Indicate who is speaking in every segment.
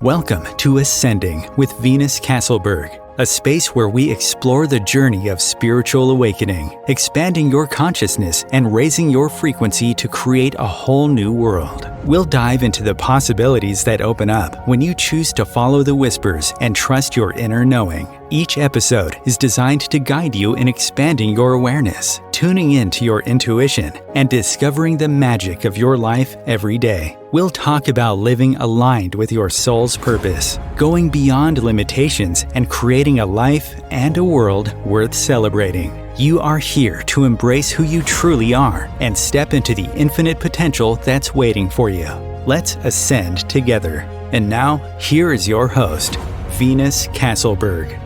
Speaker 1: Welcome to Ascending with Venus Castleberg, a space where we explore the journey of spiritual awakening, expanding your consciousness and raising your frequency to create a whole new world. We'll dive into the possibilities that open up when you choose to follow the whispers and trust your inner knowing. Each episode is designed to guide you in expanding your awareness, tuning into your intuition, and discovering the magic of your life every day. We'll talk about living aligned with your soul's purpose, going beyond limitations, and creating a life and a world worth celebrating. You are here to embrace who you truly are and step into the infinite potential that's waiting for you. Let's ascend together. And now, here is your host, Venus Castleberg.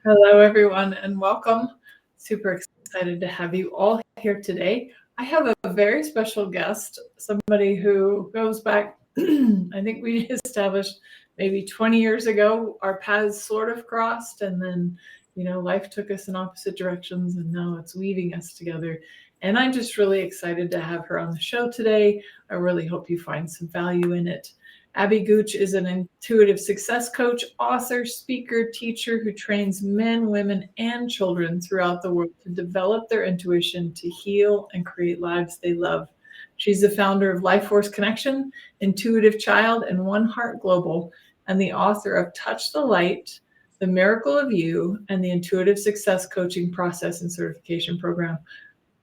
Speaker 2: Hello, everyone, and welcome. Super excited to have you all here today. I have a very special guest, somebody who goes back, I think we established maybe 20 years ago. Our paths sort of crossed, and then, life took us in opposite directions, and now it's weaving us together. And I'm just really excited to have her on the show today. I really hope you find some value in it. Abby Gooch is an intuitive success coach, author, speaker, teacher who trains men, women, and children throughout the world to develop their intuition, to heal, and create lives they love. She's the founder of Life Force Connection, Intuitive Child, and One Heart Global, and the author of Touch the Light, The Miracle of You, and the Intuitive Success Coaching Process and Certification Program.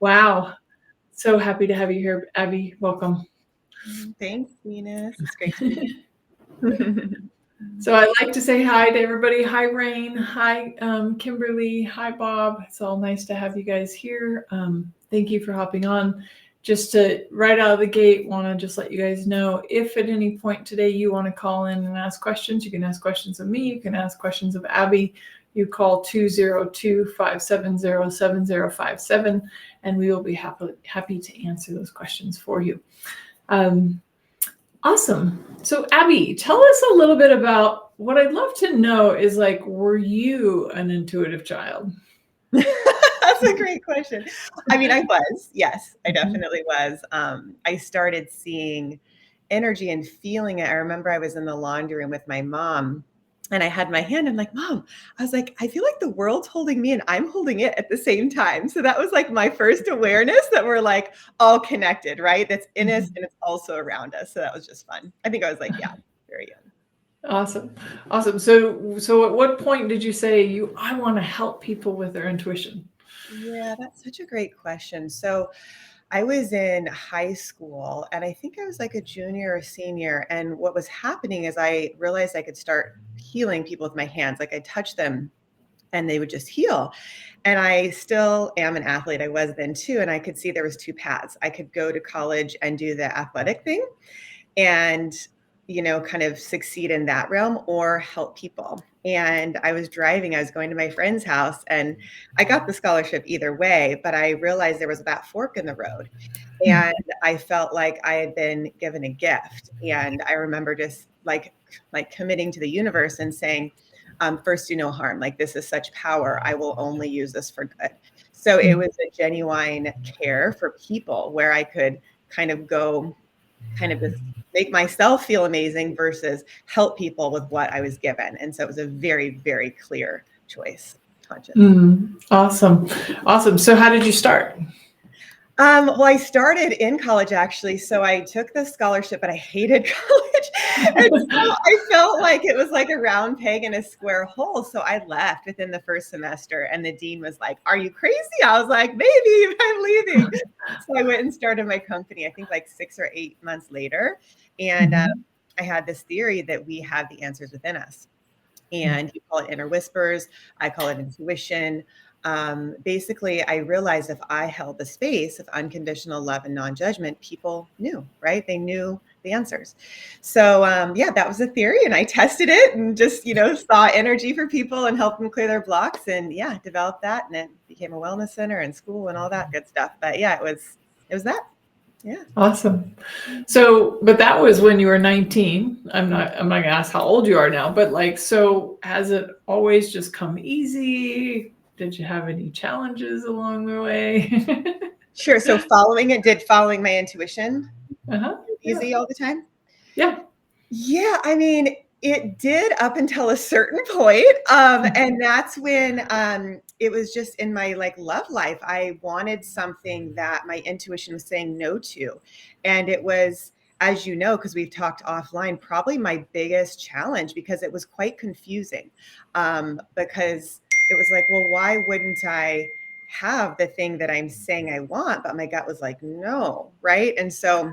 Speaker 2: Wow. So happy to have you here, Abby. Welcome.
Speaker 3: Thanks, Venus. It's great to be here.
Speaker 2: So I like to say hi to everybody. Hi, Rain. Hi, Kimberly. Hi, Bob. It's all nice to have you guys here. Thank you for hopping on. Just to right out of the gate, want to just let you guys know, if at any point today you want to call in and ask questions, you can ask questions of me. You can ask questions of Abby. You call 202-570-7057, and we will be happy to answer those questions for you. Awesome. So Abby, tell us a little bit about what I'd love to know is were you an intuitive child?
Speaker 3: That's a great question. I mean, I was, yes, I definitely was. I started seeing energy and feeling it. I remember I was in the laundry room with my mom and I had my hand. I'm like, Mom, I was like, I feel like the world's holding me and I'm holding it at the same time. So that was my first awareness that we're all connected, right? That's in us and it's also around us. So that was just fun. I think I was very young.
Speaker 2: Awesome. So at what point did you say I want to help people with their intuition?
Speaker 3: Yeah, that's such a great question. So I was in high school and I think I was a junior or senior. And what was happening is I realized I could start healing people with my hands. I touch them and they would just heal. And I still am an athlete. I was then too. And I could see there was two paths. I could go to college and do the athletic thing and, kind of succeed in that realm or help people. And I was going to my friend's house and I got the scholarship either way, but I realized there was that fork in the road. And I felt like I had been given a gift. And I remember just committing to the universe and saying, first, do no harm. This is such power. I will only use this for good. So it was a genuine care for people where I could kind of go just make myself feel amazing versus help people with what I was given. And so it was a very, very clear choice.
Speaker 2: Awesome. So how did you start?
Speaker 3: Well, I started in college actually. So I took the scholarship, but I hated college. And so I felt like it was like a round peg in a square hole. So I left within the first semester and the dean was like, "Are you crazy?" I was like, "Maybe, but I'm leaving." So I went and started my company, I think 6 or 8 months later. And I had this theory that we have the answers within us. And you call it inner whispers. I call it intuition. Basically, I realized if I held the space of unconditional love and non-judgment, people knew, right? They knew the answers. So that was a theory and I tested it and just, saw energy for people and helped them clear their blocks and developed that. And it became a wellness center and school and all that good stuff. But it was that. Yeah.
Speaker 2: Awesome. So, but that was when you were 19. I'm not going to ask how old you are now, but so has it always just come easy? Did you have any challenges along the way?
Speaker 3: Sure. So following my intuition easy all the time?
Speaker 2: Yeah.
Speaker 3: Yeah, I mean, it did up until a certain point. And that's when it was just in my like love life. I wanted something that my intuition was saying no to. And it was, as you know, because we've talked offline, probably my biggest challenge because it was quite confusing. Because it was like, well, why wouldn't I have the thing that I'm saying I want? But my gut was like, no, right? And so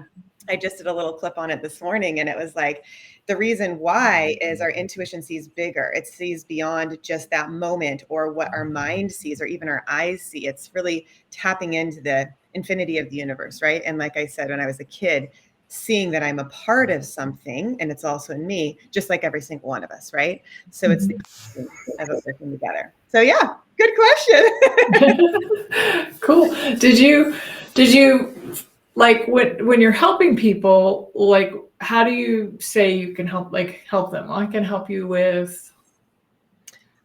Speaker 3: I just did a little clip on it this morning, and it was like, the reason why is our intuition sees bigger. It sees beyond just that moment or what our mind sees or even our eyes see. It's really tapping into the infinity of the universe, right? And like I said, when I was a kid, seeing that I'm a part of something and it's also in me, just like every single one of us, right? So it's the of it working together. So yeah, good question.
Speaker 2: Cool. Did you like when you're helping people, like how do you say you can help them? I can help you with.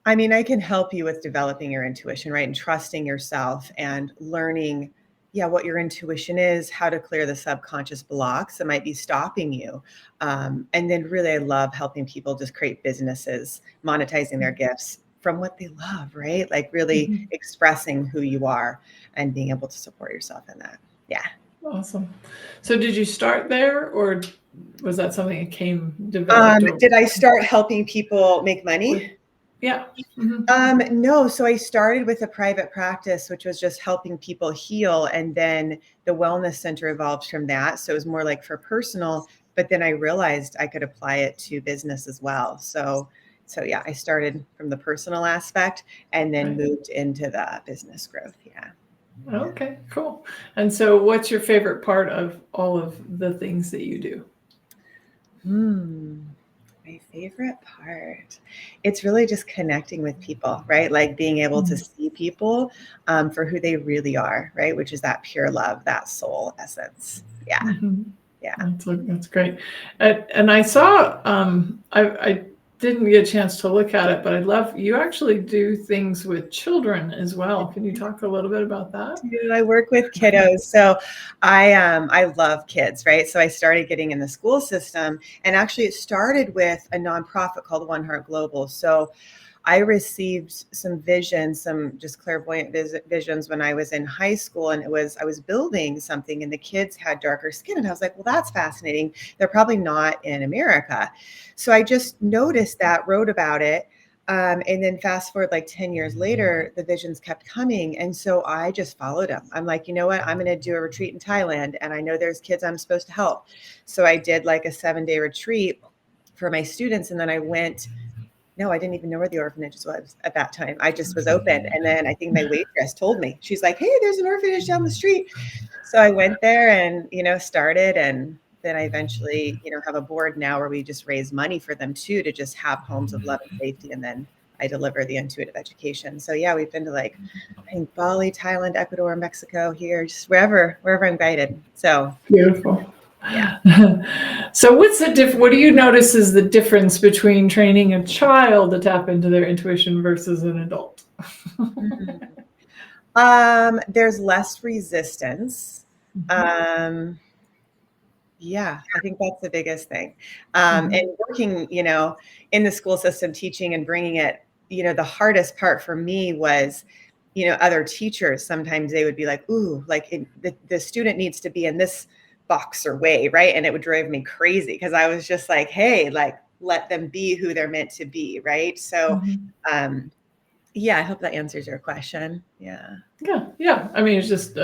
Speaker 3: I mean, I can help you with developing your intuition, right? And trusting yourself and learning, yeah, what your intuition is, how to clear the subconscious blocks that might be stopping you. And then really, I love helping people just create businesses, monetizing their gifts from what they love, right? Like really expressing who you are and being able to support yourself in that. Yeah.
Speaker 2: Awesome. So did you start there, or was that something that came developed over?
Speaker 3: Did I start helping people make money?
Speaker 2: Yeah.
Speaker 3: No. So I started with a private practice, which was just helping people heal. And then the wellness center evolved from that. So it was more like for personal, but then I realized I could apply it to business as well. So yeah, I started from the personal aspect and then moved into the business growth. Yeah.
Speaker 2: Okay, cool. And so what's your favorite part of all of the things that you do?
Speaker 3: My favorite part, it's really just connecting with people, right? Like being able to see people for who they really are, right? Which is that pure love, that soul essence. Yeah. Yeah.
Speaker 2: That's great. And I saw, I didn't get a chance to look at it, but I love, you actually do things with children as well. Can you talk a little bit about that?
Speaker 3: I work with kiddos. So I love kids, right? So I started getting in the school system, and actually it started with a nonprofit called One Heart Global. So I received some visions, some just clairvoyant visions when I was in high school, and I was building something and the kids had darker skin, and I was like, well, that's fascinating. They're probably not in America. So I just noticed that, wrote about it. And then fast forward like 10 years later, the visions kept coming. And so I just followed them. I'm like, you know what? I'm going to do a retreat in Thailand. And I know there's kids I'm supposed to help. So I did like a 7-day retreat for my students. And then I went, no, I didn't even know where the orphanage was at that time. I just was open. And then I think my waitress told me, she's like, hey, there's an orphanage down the street. So I went there and, started. And then I eventually, have a board now where we just raise money for them too, to just have homes of love and safety. And then I deliver the intuitive education. So yeah, we've been to I think Bali, Thailand, Ecuador, Mexico, here, just wherever I'm guided. So
Speaker 2: beautiful.
Speaker 3: Yeah.
Speaker 2: So what's the what do you notice is the difference between training a child to tap into their intuition versus an adult?
Speaker 3: There's less resistance. Yeah, I think that's the biggest thing. And working, in the school system, teaching and bringing it, the hardest part for me was, other teachers, sometimes they would be like, ooh, like the student needs to be in this box or way, right? And it would drive me crazy because I was just like, hey, like, let them be who they're meant to be, right? So, yeah, I hope that answers your question. Yeah.
Speaker 2: Yeah. I mean, it's just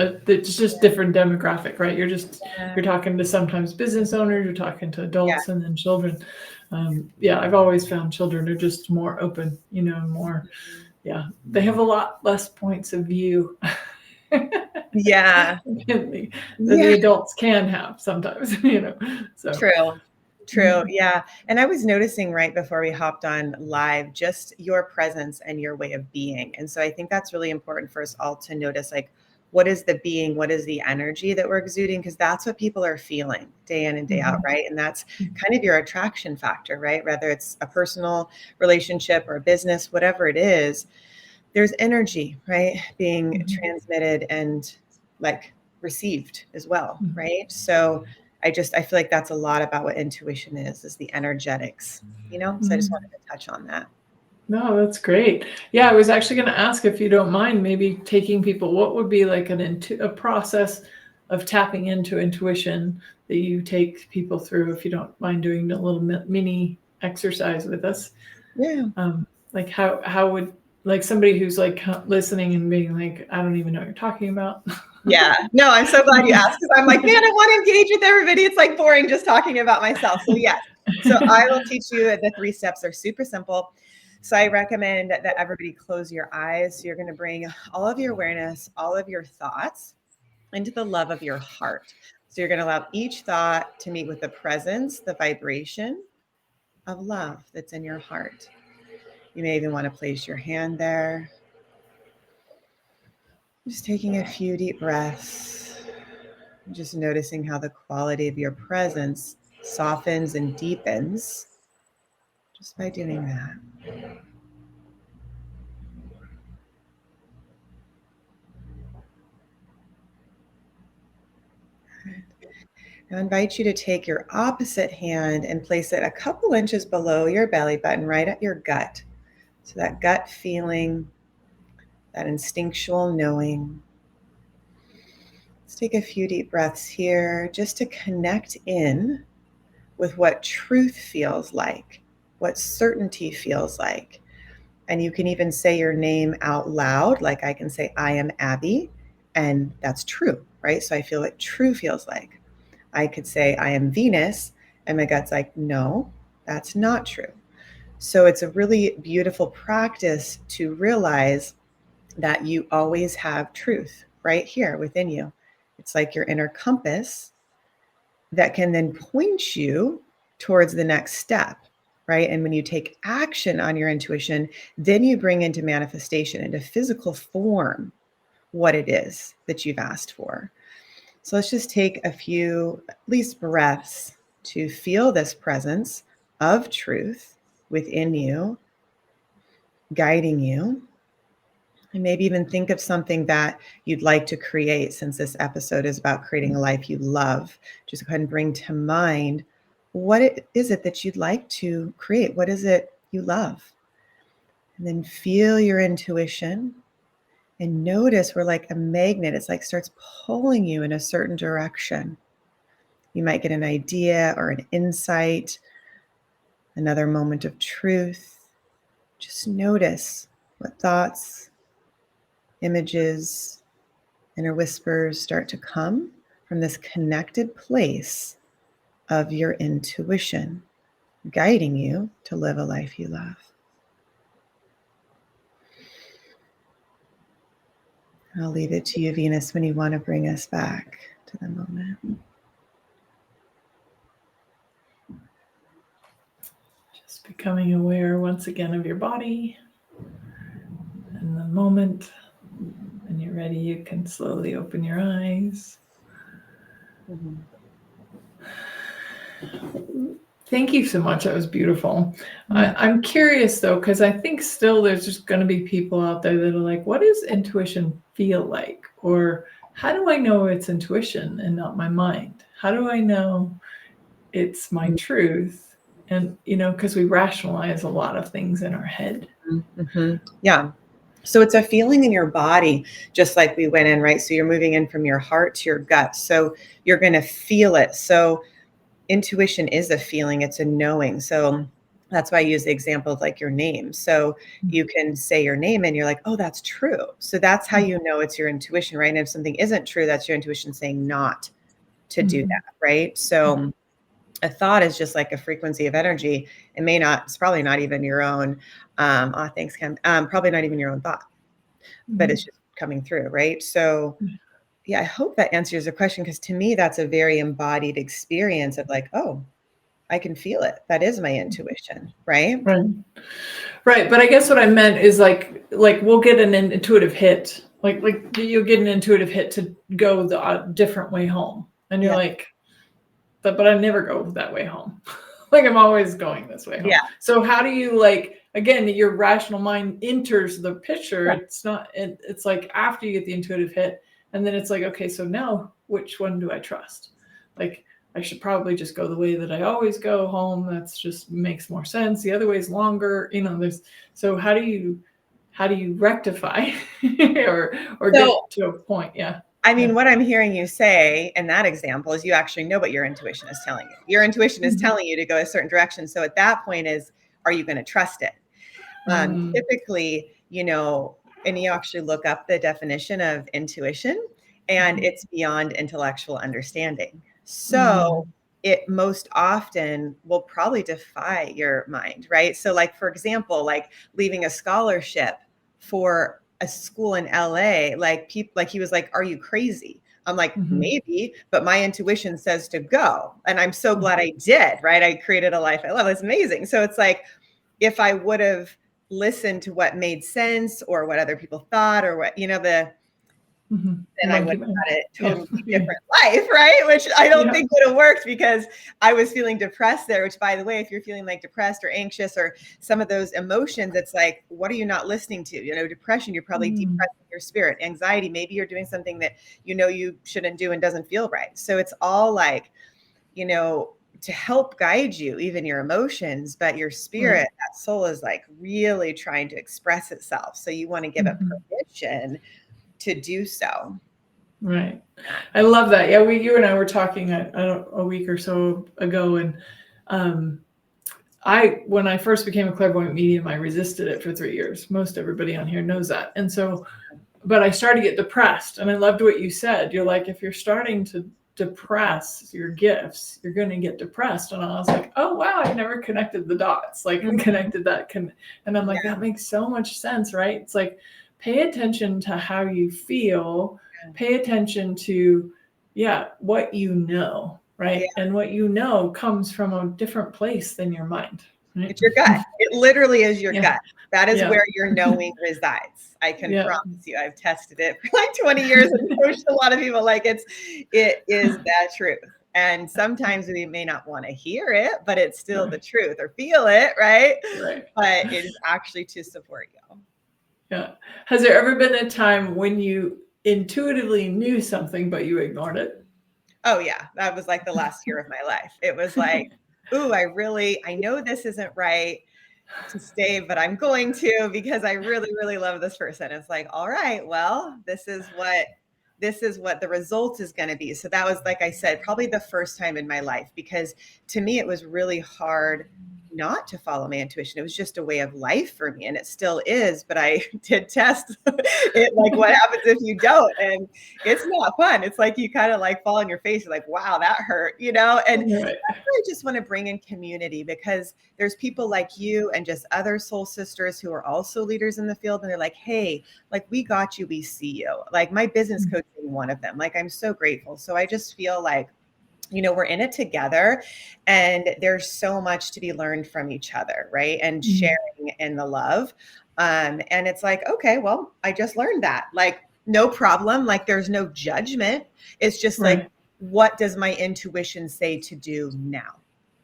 Speaker 2: different demographic, right? You're talking to sometimes business owners, you're talking to adults, and then children. I've always found children are just more open, more. Yeah, they have a lot less points of view.
Speaker 3: Yeah.
Speaker 2: than the adults can have sometimes, So
Speaker 3: True. Yeah. And I was noticing right before we hopped on live, just your presence and your way of being. And so I think that's really important for us all to notice, like, what is the being, what is the energy that we're exuding? Because that's what people are feeling day in and day out, right? And that's kind of your attraction factor, right? Whether it's a personal relationship or a business, whatever it is, there's energy, right? Being transmitted and like received as well, right? So I feel like that's a lot about what intuition is the energetics, So I just wanted to touch on that.
Speaker 2: No, that's great. Yeah, I was actually going to ask, if you don't mind, maybe taking people, what would be like a process of tapping into intuition that you take people through, if you don't mind doing a little mini exercise with us.
Speaker 3: Yeah.
Speaker 2: Like how would, like, somebody who's like listening and being like, I don't even know what you're talking about.
Speaker 3: Yeah. No, I'm so glad you asked, because I'm like, man, I want to engage with everybody. It's like boring just talking about myself. So yes. So I will teach you the 3 steps. Are super simple. So I recommend that everybody close your eyes. So you're going to bring all of your awareness, all of your thoughts into the love of your heart. So you're going to allow each thought to meet with the presence, the vibration of love that's in your heart. You may even want to place your hand there. Just taking a few deep breaths. Just noticing how the quality of your presence softens and deepens just by doing that. I invite you to take your opposite hand and place it a couple inches below your belly button, right at your gut. So that gut feeling, that instinctual knowing. Let's take a few deep breaths here just to connect in with what truth feels like, what certainty feels like. And you can even say your name out loud, like I can say, I am Abby, and that's true, right? So I feel what true feels like. I could say, I am Venus, and my gut's like, no, that's not true. So it's a really beautiful practice to realize that you always have truth right here within you. It's like your inner compass that can then point you towards the next step, right? And when you take action on your intuition, then you bring into manifestation, into physical form, what it is that you've asked for. So let's just take a few, at least, breaths to feel this presence of truth within you, guiding you. And maybe even think of something that you'd like to create, since this episode is about creating a life you love. Just go ahead and bring to mind, what is it that you'd like to create? What is it you love? And then feel your intuition and notice where, like a magnet, it's like starts pulling you in a certain direction. You might get an idea or an insight, another moment of truth. Just notice what thoughts, images, inner whispers start to come from this connected place of your intuition, guiding you to live a life you love. I'll leave it to you, Venus, when you want to bring us back to the moment.
Speaker 2: Just becoming aware once again of your body and the moment. When you're ready, you can slowly open your eyes.
Speaker 3: Mm-hmm.
Speaker 2: Thank you so much. That was beautiful. I'm curious though, because I think still there's just going to be people out there that are like, what does intuition feel like? Or how do I know it's intuition and not my mind? How do I know it's my truth? And, because we rationalize a lot of things in our head.
Speaker 3: Mm-hmm. Yeah. So it's a feeling in your body, just like we went in, right? So you're moving in from your heart to your gut. So you're going to feel it. So intuition is a feeling, it's a knowing. So that's why I use the example of like your name. So you can say your name and you're like, oh, that's true. So that's how you know it's your intuition, right? And if something isn't true, that's your intuition saying not to do that, right? So a thought is just like a frequency of energy. It's probably not even your own. Thanks, Kim. Probably not even your own thought, but it's just coming through, right? So yeah, I hope that answers the question, because to me, that's a very embodied experience of like, oh, I can feel it. That is my intuition, right?
Speaker 2: Right. But I guess what I meant is like we'll get an intuitive hit. Like you'll get an intuitive hit to go the different way home. And you're like, but I never go that way home. Like I'm always going this way home.
Speaker 3: Yeah.
Speaker 2: So how do you, like, again, your rational mind enters the picture. Right. It's like after you get the intuitive hit, and then it's like, okay, so now which one do I trust? Like, I should probably just go the way that I always go home. That's just makes more sense. The other way is longer. So how do you rectify or get
Speaker 3: So,
Speaker 2: to a point? Yeah.
Speaker 3: I mean,
Speaker 2: Yeah.
Speaker 3: what I'm hearing you say in that example is you actually know what your intuition is telling you. Your intuition is
Speaker 2: Mhm.
Speaker 3: telling you to go a certain direction. So at that point are you going to trust it? Typically, and you actually look up the definition of intuition, and it's beyond intellectual understanding. So it most often will probably defy your mind, right? So like, for example, like leaving a scholarship for a school in LA, like people, like he was like, "Are you crazy?" I'm like, "Maybe, but my intuition says to go." And I'm so glad I did, right? I created a life I love. It's amazing. So it's like, if I would have listened to what made sense or what other people thought or what, then I would have had a totally different life, right? Which I don't think would have worked, because I was feeling depressed there, which, by the way, if you're feeling like depressed or anxious or some of those emotions, it's like, what are you not listening to? Depression, you're probably depressing your spirit. Anxiety, maybe you're doing something that you shouldn't do and doesn't feel right. So it's all like, to help guide you, even your emotions, but your spirit, that soul is like really trying to express itself. So you want to give it permission to do so.
Speaker 2: Right. I love that. Yeah, you and I were talking a week or so ago, and when I first became a clairvoyant medium, I resisted it for 3 years. Most everybody on here knows that. And so, but I started to get depressed, and I loved what you said. You're like, if you're starting to depress your gifts, you're going to get depressed. And I was like, oh wow, I never connected the dots, like connected that. And I'm like, that makes so much sense, right? It's like, pay attention to how you feel, pay attention to, what you know, right? Yeah. And what you know comes from a different place than your mind. Right?
Speaker 3: It's your gut. It literally is your gut. That is where your knowing resides. I can promise you. I've tested it for like 20 years and coached a lot of people. Like it is that truth. And sometimes we may not want to hear it, but it's still the truth, or feel it, right?
Speaker 2: Right.
Speaker 3: But it is actually to support you.
Speaker 2: Yeah. Has there ever been a time when you intuitively knew something, but you ignored it?
Speaker 3: Oh yeah. That was like the last year of my life. It was like, ooh, I know this isn't right to stay, but I'm going to, because I really, really love this person. It's like, all right, well, this is what the result is going to be. So that was, like I said, probably the first time in my life, because to me, it was really hard not to follow my intuition. It was just a way of life for me, and it still is, but I did test it, like what happens if you don't, and it's not fun. It's like you kind of like fall on your face. You're like, wow, that hurt, and
Speaker 2: Right.
Speaker 3: I just want to bring in community, because there's people like you and just other soul sisters who are also leaders in the field, and they're like, hey, like, we got you, we see you. Like, my business coach being one of them. Like, I'm so grateful. So I just feel like, we're in it together, and there's so much to be learned from each other, right? And sharing in the love. And it's like, okay, well, I just learned that. Like, no problem. Like, there's no judgment. It's just like, what does my intuition say to do now?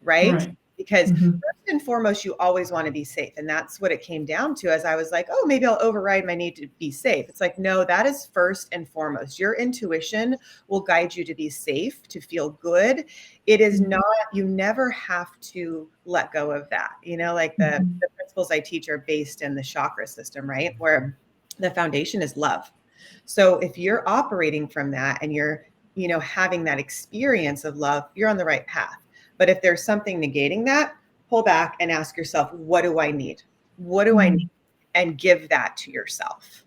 Speaker 3: Right? Because first and foremost, you always want to be safe. And that's what it came down to, as I was like, oh, maybe I'll override my need to be safe. It's like, no, that is first and foremost. Your intuition will guide you to be safe, to feel good. It is not, you never have to let go of that. Like the principles I teach are based in the chakra system, right? Where the foundation is love. So if you're operating from that and you're, having that experience of love, you're on the right path. But if there's something negating that, pull back and ask yourself, what do I need? What do I need? And give that to yourself.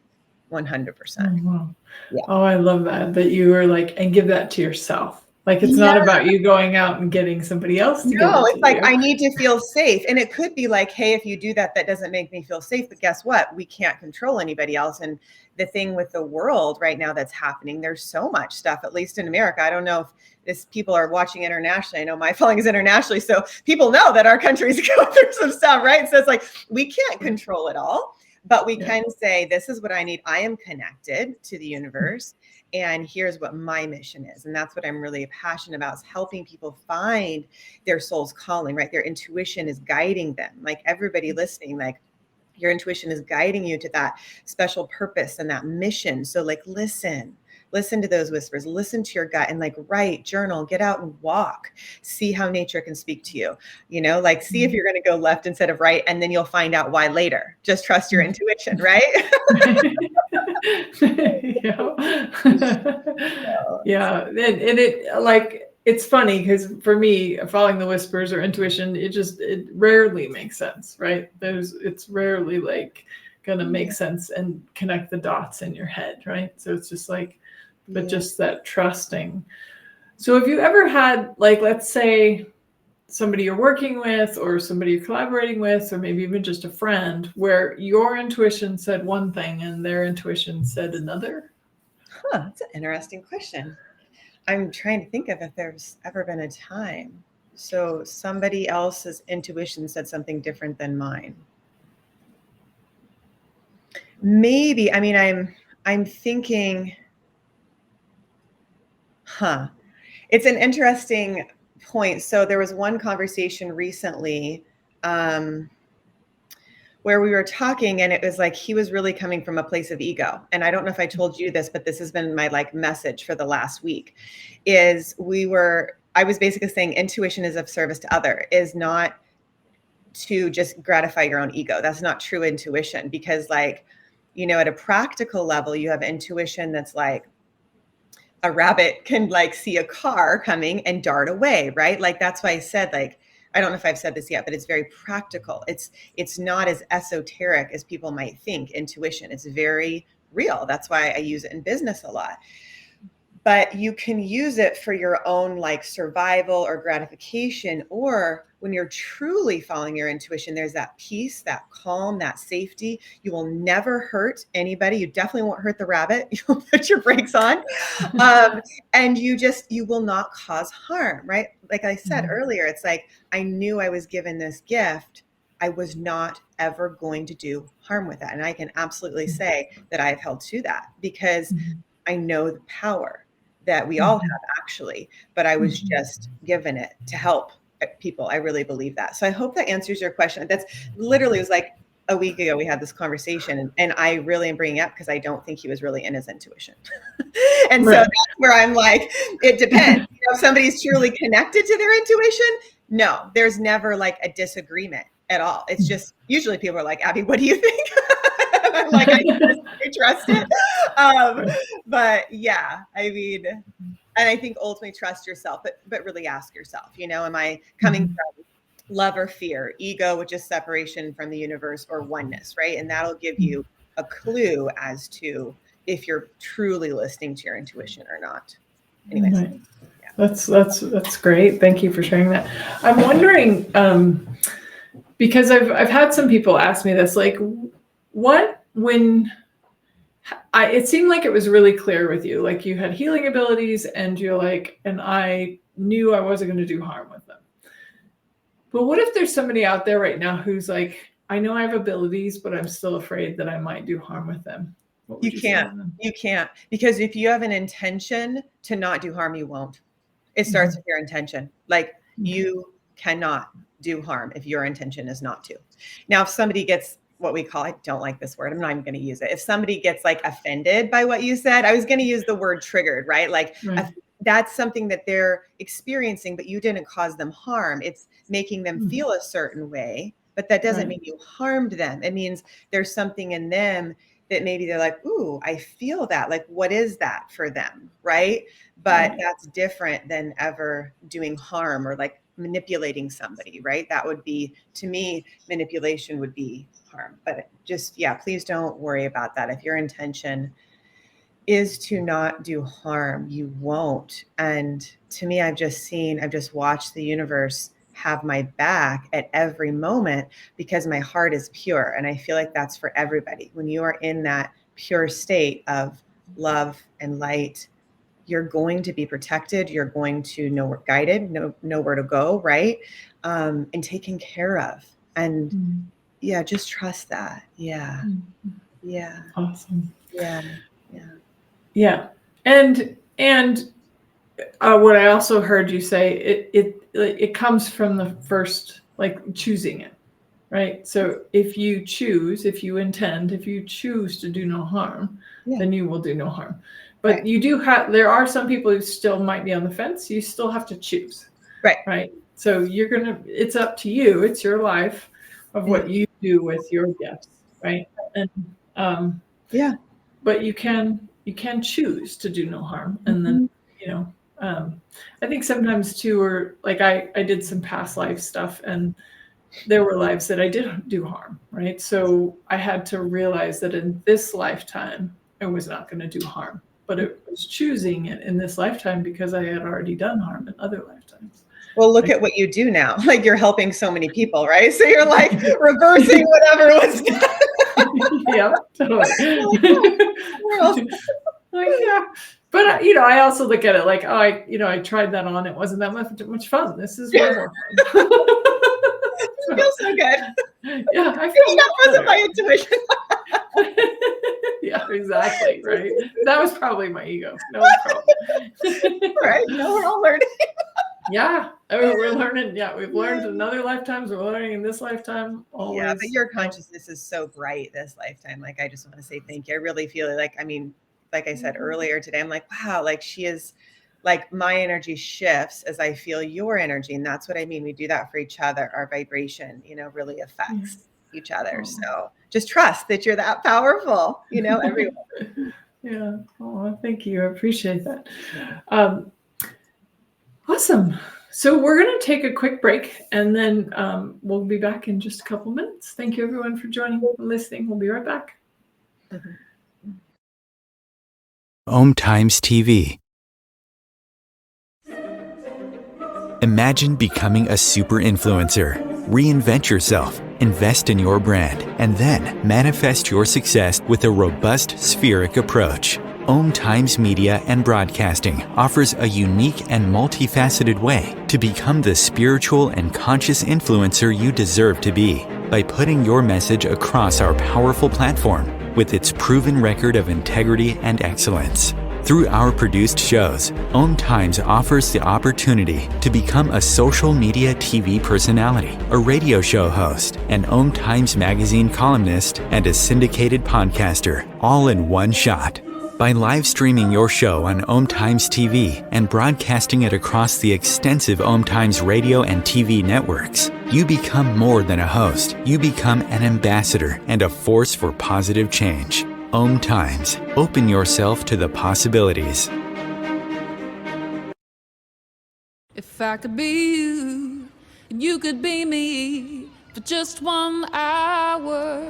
Speaker 3: 100%.
Speaker 2: Oh, wow.
Speaker 3: Yeah.
Speaker 2: Oh, I love that you were like, and give that to yourself. Like, it's not about you going out and getting somebody else to give it to
Speaker 3: it's like,
Speaker 2: you.
Speaker 3: I need to feel safe. And it could be like, hey, if you do that, that doesn't make me feel safe. But guess what? We can't control anybody else. And the thing with the world right now that's happening, there's so much stuff, at least in America. I don't know if people are watching internationally. I know my following is internationally, so people know that our country's going through some stuff, right? So it's like, we can't control it all, but we can say, this is what I need. I am connected to the universe, and here's what my mission is. And that's what I'm really passionate about, is helping people find their soul's calling, right? Their intuition is guiding them. Like, everybody listening, like, your intuition is guiding you to that special purpose and that mission. So like, listen, listen to those whispers, listen to your gut, and like write, journal, get out and walk, see how nature can speak to you, like see if you're going to go left instead of right, and then you'll find out why later. Just trust your intuition, right?
Speaker 2: Yeah. And it, like, it's funny because for me, following the whispers or intuition, it rarely makes sense, right? It's rarely like gonna make sense and connect the dots in your head, right? So it's just like, but just that trusting. So have you ever had, like, let's say somebody you're working with or somebody you're collaborating with, or maybe even just a friend, where your intuition said one thing and their intuition said another?
Speaker 3: That's an interesting question. I'm trying to think of if there's ever been a time. So somebody else's intuition said something different than mine. Maybe, I mean, I'm thinking, it's an interesting point. So there was one conversation recently where we were talking, and it was like he was really coming from a place of ego. And I don't know if I told you this, but this has been my like message for the last week, I was basically saying intuition is of service to other, is not to just gratify your own ego. That's not true intuition, because like, at a practical level, you have intuition that's like, a rabbit can like see a car coming and dart away, right? Like, that's why I said, like, I don't know if I've said this yet, but it's very practical. It's not as esoteric as people might think. Intuition, it's very real. That's why I use it in business a lot. But you can use it for your own like survival or gratification, or when you're truly following your intuition, there's that peace, that calm, that safety. You will never hurt anybody. You definitely won't hurt the rabbit. You'll put your brakes on. And you will not cause harm, right? Like I said earlier, it's like, I knew I was given this gift. I was not ever going to do harm with that. And I can absolutely say that I've held to that, because I know the power that we all have, actually, but I was just given it to help people. I really believe that. So I hope that answers your question. That's literally, it was like a week ago we had this conversation, and I really am bringing it up because I don't think he was really in his intuition. And so that's where I'm like, it depends. If somebody's truly connected to their intuition, no, there's never like a disagreement at all. It's just, usually people are like, Abby, what do you think? I'm like, I trust it. But yeah, I mean, and I think ultimately trust yourself, but really ask yourself, am I coming from love or fear, ego, which is separation from the universe, or oneness, right? And that'll give you a clue as to if you're truly listening to your intuition or not. Anyways.
Speaker 2: Right. Yeah. That's great. Thank you for sharing that. I'm wondering, because I've had some people ask me this, like, it seemed like it was really clear with you, like you had healing abilities, and you're like, and I knew I wasn't going to do harm with them. But what if there's somebody out there right now who's like, I know I have abilities, but I'm still afraid that I might do harm with them?
Speaker 3: You can't, because if you have an intention to not do harm, you won't. It starts with your intention. Like, you cannot do harm if your intention is not to. Now, if somebody gets what we call, I don't like this word, I'm not even going to use it. If somebody gets like offended by what you said, I was going to use the word triggered, right? Like that's something that they're experiencing, but you didn't cause them harm. It's making them feel a certain way, but that doesn't mean you harmed them. It means there's something in them that maybe they're like, ooh, I feel that. Like, what is that for them? Right. But that's different than ever doing harm or like manipulating somebody, right? That would be, to me, manipulation would be harm. But just, please don't worry about that. If your intention is to not do harm, you won't. And to me, I've just watched the universe have my back at every moment, because my heart is pure. And I feel like that's for everybody. When you are in that pure state of love and light, you're going to be protected. You're going to know, guided, know where to go, right? And taken care of. And just trust that. Yeah.
Speaker 2: Awesome.
Speaker 3: Yeah.
Speaker 2: And what I also heard you say, it comes from the first, like, choosing it, right? So if you choose to do no harm, then you will do no harm. But
Speaker 3: Right.
Speaker 2: you do have, there are some people who still might be on the fence. You still have to choose.
Speaker 3: Right.
Speaker 2: Right. So it's up to you. It's your life of what you do with your gifts. Right. And,
Speaker 3: Yeah.
Speaker 2: but you can choose to do no harm. And then, I think sometimes too, or like I did some past life stuff, and there were lives that I did do harm, right? So I had to realize that in this lifetime, I was not going to do harm, but it was choosing it in this lifetime because I had already done harm in other lifetimes.
Speaker 3: Well, look at what you do now. Like, you're helping so many people, right? So you're like reversing whatever was done.
Speaker 2: Yeah, totally. Like, yeah. But I also look at it like, oh, I tried that on. It wasn't that much fun. This is way more fun.
Speaker 3: It feels so good.
Speaker 2: Yeah, I feel
Speaker 3: that wasn't my intuition.
Speaker 2: Yeah, exactly. Right. That was probably my ego. No problem.
Speaker 3: Right. No, we're all learning.
Speaker 2: Yeah, we're learning. Yeah, we've learned in other lifetimes. We're learning in this lifetime. Always.
Speaker 3: Yeah, but your consciousness is so bright this lifetime. Like, I just want to say thank you. I really feel like, I mean, like I said earlier today, I'm like, wow, like she is, like my energy shifts as I feel your energy. And that's what I mean. We do that for each other. Our vibration, really affects each other. So just trust that you're that powerful, everyone.
Speaker 2: Yeah. Oh, thank you. I appreciate that. Awesome. So we're going to take a quick break, and then we'll be back in just a couple minutes. Thank you, everyone, for joining and listening. We'll be right back.
Speaker 1: Om Times TV. Imagine becoming a super influencer. Reinvent yourself, invest in your brand, and then manifest your success with a robust spheric approach. Om Times Media and Broadcasting offers a unique and multifaceted way to become the spiritual and conscious influencer you deserve to be by putting your message across our powerful platform with its proven record of integrity and excellence. Through our produced shows, Om Times offers the opportunity to become a social media TV personality, a radio show host, an Om Times magazine columnist, and a syndicated podcaster, all in one shot. By live streaming your show on Om Times TV and broadcasting it across the extensive Om Times radio and TV networks, you become more than a host. You become an ambassador and a force for positive change. Om Times. Open yourself to the possibilities.
Speaker 4: If I could be you, and you could be me for just 1 hour.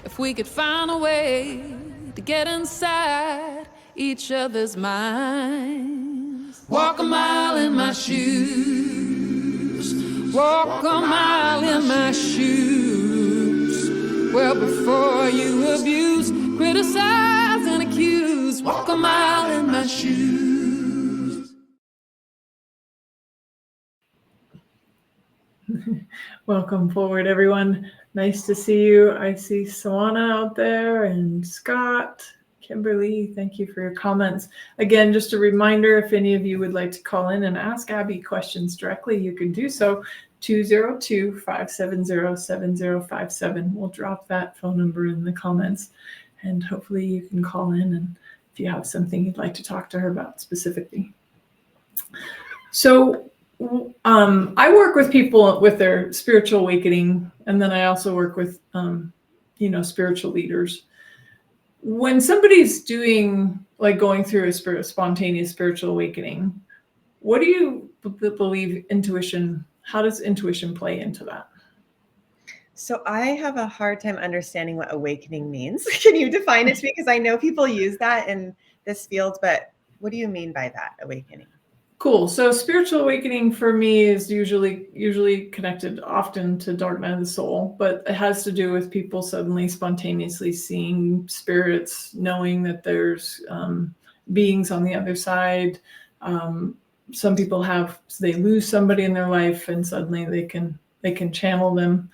Speaker 4: If we could find a way to get inside each other's minds. Walk a mile in my shoes. Walk a mile in my shoes. Well, before you abuse, criticize, and accuse, walk a mile in my shoes.
Speaker 2: Welcome forward, everyone. Nice to see you. I see Sawana out there and Scott, Kimberly. Thank you for your comments. Again, just a reminder, if any of you would like to call in and ask Abby questions directly, you can do so. 202-570-7057. We'll drop that phone number in the comments, and hopefully you can call in and if you have something you'd like to talk to her about specifically. So I work with people with their spiritual awakening, and then I also work with spiritual leaders. When somebody's going through a spontaneous spiritual awakening, what do you believe how does intuition play into that?
Speaker 3: So I have a hard time understanding what awakening means. Can you define it to me? Because I know people use that in this field, but what do you mean by that, awakening?
Speaker 2: Cool. So spiritual awakening for me is usually connected often to dark night of the soul, but it has to do with people suddenly spontaneously seeing spirits, knowing that there's beings on the other side. Some people they lose somebody in their life and suddenly they can channel them.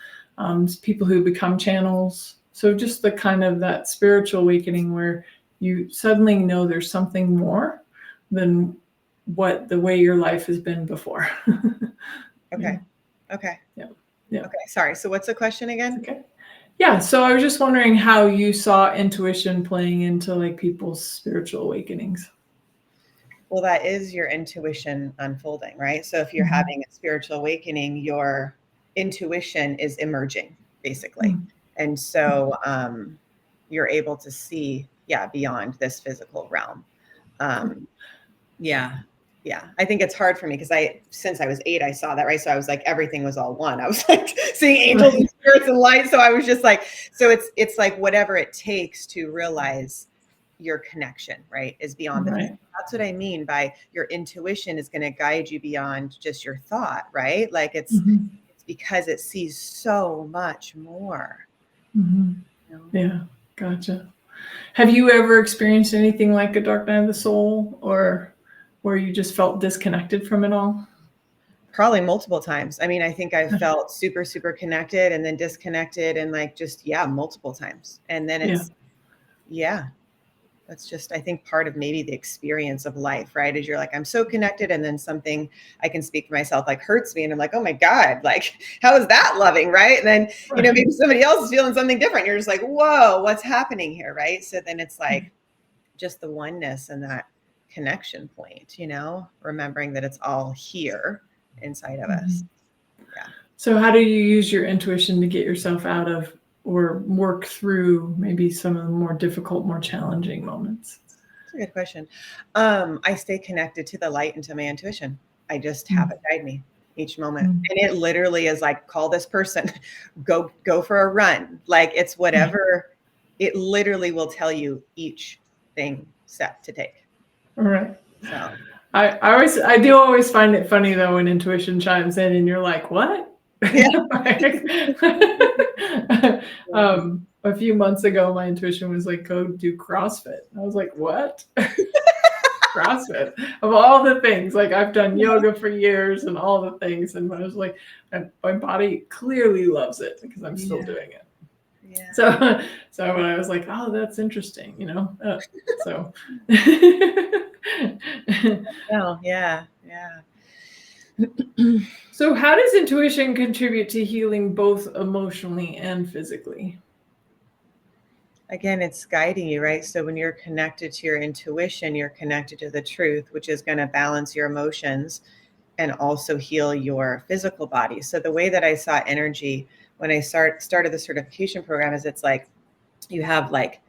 Speaker 2: People who become channels. So just the kind of that spiritual awakening where you suddenly know there's something more than the way your life has been before.
Speaker 3: Okay.
Speaker 2: Yeah.
Speaker 3: Okay. Sorry. So what's the question again?
Speaker 2: Okay. Yeah, so I was just wondering how you saw intuition playing into like people's spiritual awakenings.
Speaker 3: Well, that is your intuition unfolding, right? So if you're
Speaker 2: Mhm.
Speaker 3: having a spiritual awakening, your intuition is emerging, basically.
Speaker 2: Mhm.
Speaker 3: And so you're able to see, beyond this physical realm. Yeah. Yeah. I think it's hard for me because since I was 8, I saw that, right? So I was like, everything was all one. I was like seeing angels and spirits and light. So I was just like, so it's like whatever it takes to realize your connection, right, is beyond the
Speaker 2: Right.
Speaker 3: physical. That's what I mean by your intuition is going to guide you beyond just your thought, right? Like it's because it sees so much more.
Speaker 2: Mm-hmm.
Speaker 3: You know?
Speaker 2: Yeah, gotcha. Have you ever experienced anything like a dark night of the soul, or where you just felt disconnected from it all?
Speaker 3: Probably multiple times. I mean, I think I've felt super, super connected and then disconnected and like just, multiple times. And then that's just, I think, part of maybe the experience of life, right? Is you're like, I'm so connected. And then something, I can speak for myself, like hurts me. And I'm like, oh my God, like, how is that loving? Right. And then, maybe somebody else is feeling something different. You're just like, whoa, what's happening here? Right. So then it's like just the oneness and that connection point, remembering that it's all here inside of us. Yeah.
Speaker 2: So how do you use your intuition to get yourself out of or work through maybe some of the more difficult, more challenging moments?
Speaker 3: That's a good question. I stay connected to the light and to my intuition. I just have it guide me each moment. And it literally is like, call this person, go for a run. Like it's whatever, it literally will tell you each step to take.
Speaker 2: All right.
Speaker 3: So
Speaker 2: I do always find it funny though when intuition chimes in and you're like, what?
Speaker 3: Yeah.
Speaker 2: A few months ago, my intuition was like, go do CrossFit. I was like, what? CrossFit of all the things. Like I've done yoga for years and all the things. And I was like, my body clearly loves it because I'm still doing it.
Speaker 3: Yeah.
Speaker 2: So when I was like, oh, that's interesting, so.
Speaker 3: Oh, yeah.
Speaker 2: So how does intuition contribute to healing both emotionally and physically?
Speaker 3: Again, it's guiding you, right? So when you're connected to your intuition, you're connected to the truth, which is going to balance your emotions and also heal your physical body. So the way that I saw energy when I started the certification program is it's like you have like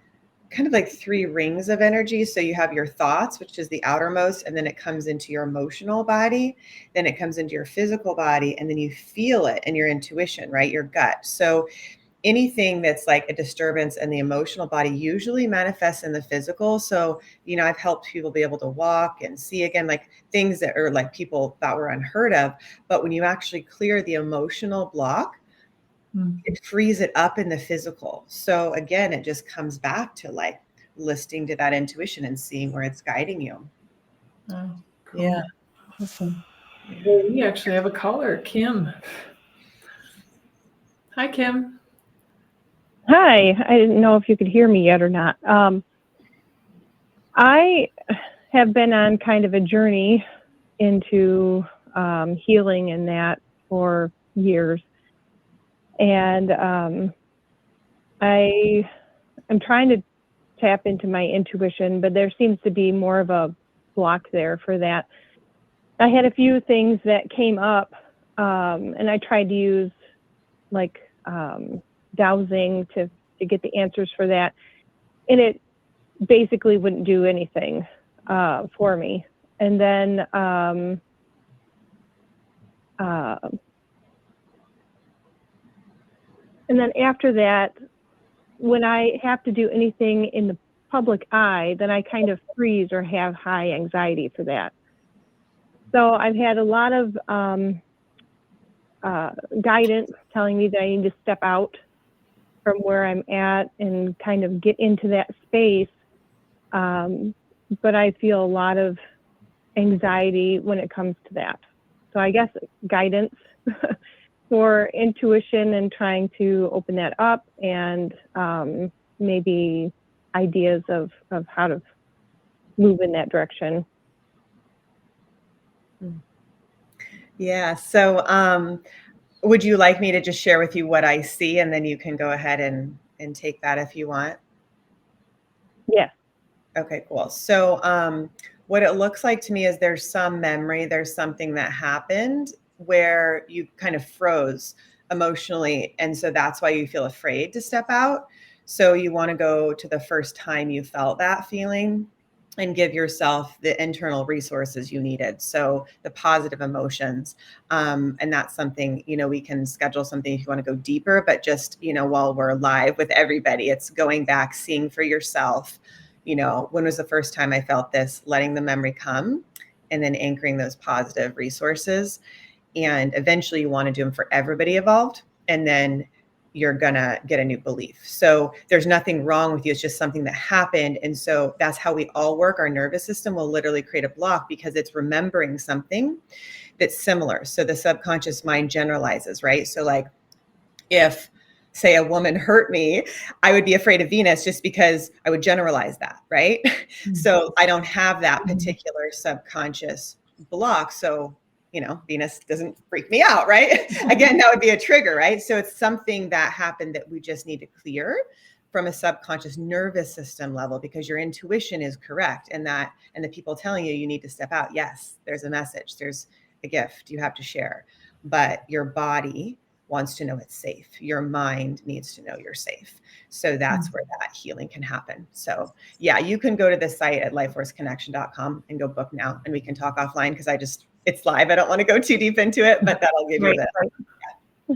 Speaker 3: kind of like 3 rings of energy. So you have your thoughts, which is the outermost, and then it comes into your emotional body, then it comes into your physical body, and then you feel it in your intuition, right? Your gut. So anything that's like a disturbance in the emotional body usually manifests in the physical. So, I've helped people be able to walk and see again, like things that are like people thought were unheard of. But when you actually clear the emotional block, it frees it up in the physical. So again, it just comes back to like listening to that intuition and seeing where it's guiding you.
Speaker 2: Oh, cool.
Speaker 3: Yeah.
Speaker 2: Awesome. Well, we actually have a caller, Kim. Hi, Kim.
Speaker 5: Hi. I didn't know if you could hear me yet or not. I have been on kind of a journey into healing and that for years. And I'm trying to tap into my intuition, but there seems to be more of a block there for that. I had a few things that came up, and I tried to use like dowsing to get the answers for that. And it basically wouldn't do anything for me. And then after that, when I have to do anything in the public eye, then I kind of freeze or have high anxiety for that. So I've had a lot of guidance telling me that I need to step out from where I'm at and kind of get into that space. But I feel a lot of anxiety when it comes to that. So I guess guidance for intuition and trying to open that up, and maybe ideas of how to move in that direction.
Speaker 3: Yeah. So Would you like me to just share with you what I see, and then you can go ahead and take that if you want?
Speaker 5: Yes.
Speaker 3: Okay, cool. So what it looks like to me is there's some memory, there's something that happened where you kind of froze emotionally. And so that's why you feel afraid to step out. So you want to go to the first time you felt that feeling and give yourself the internal resources you needed. So the positive emotions. And that's something, we can schedule something if you want to go deeper, but just, while we're live with everybody, it's going back, seeing for yourself, when was the first time I felt this, letting the memory come, and then anchoring those positive resources. And eventually you want to do them for everybody involved. And then you're going to get a new belief. So there's nothing wrong with you. It's just something that happened. And so that's how we all work. Our nervous system will literally create a block because it's remembering something that's similar. So the subconscious mind generalizes, right? So like if, say, a woman hurt me, I would be afraid of Venus just because I would generalize that, right? Mm-hmm. So I don't have that particular subconscious block. So Venus doesn't freak me out, right? Again, that would be a trigger, right? So it's something that happened that we just need to clear from a subconscious nervous system level, because your intuition is correct. And the people telling you need to step out. Yes, there's a message, there's a gift you have to share, but your body wants to know it's safe. Your mind needs to know you're safe. So that's where that healing can happen. So yeah, you can go to the site at lifeforceconnection.com and go book now, and we can talk offline because it's live. I don't want to go too deep into it, but that'll give you that. Yeah.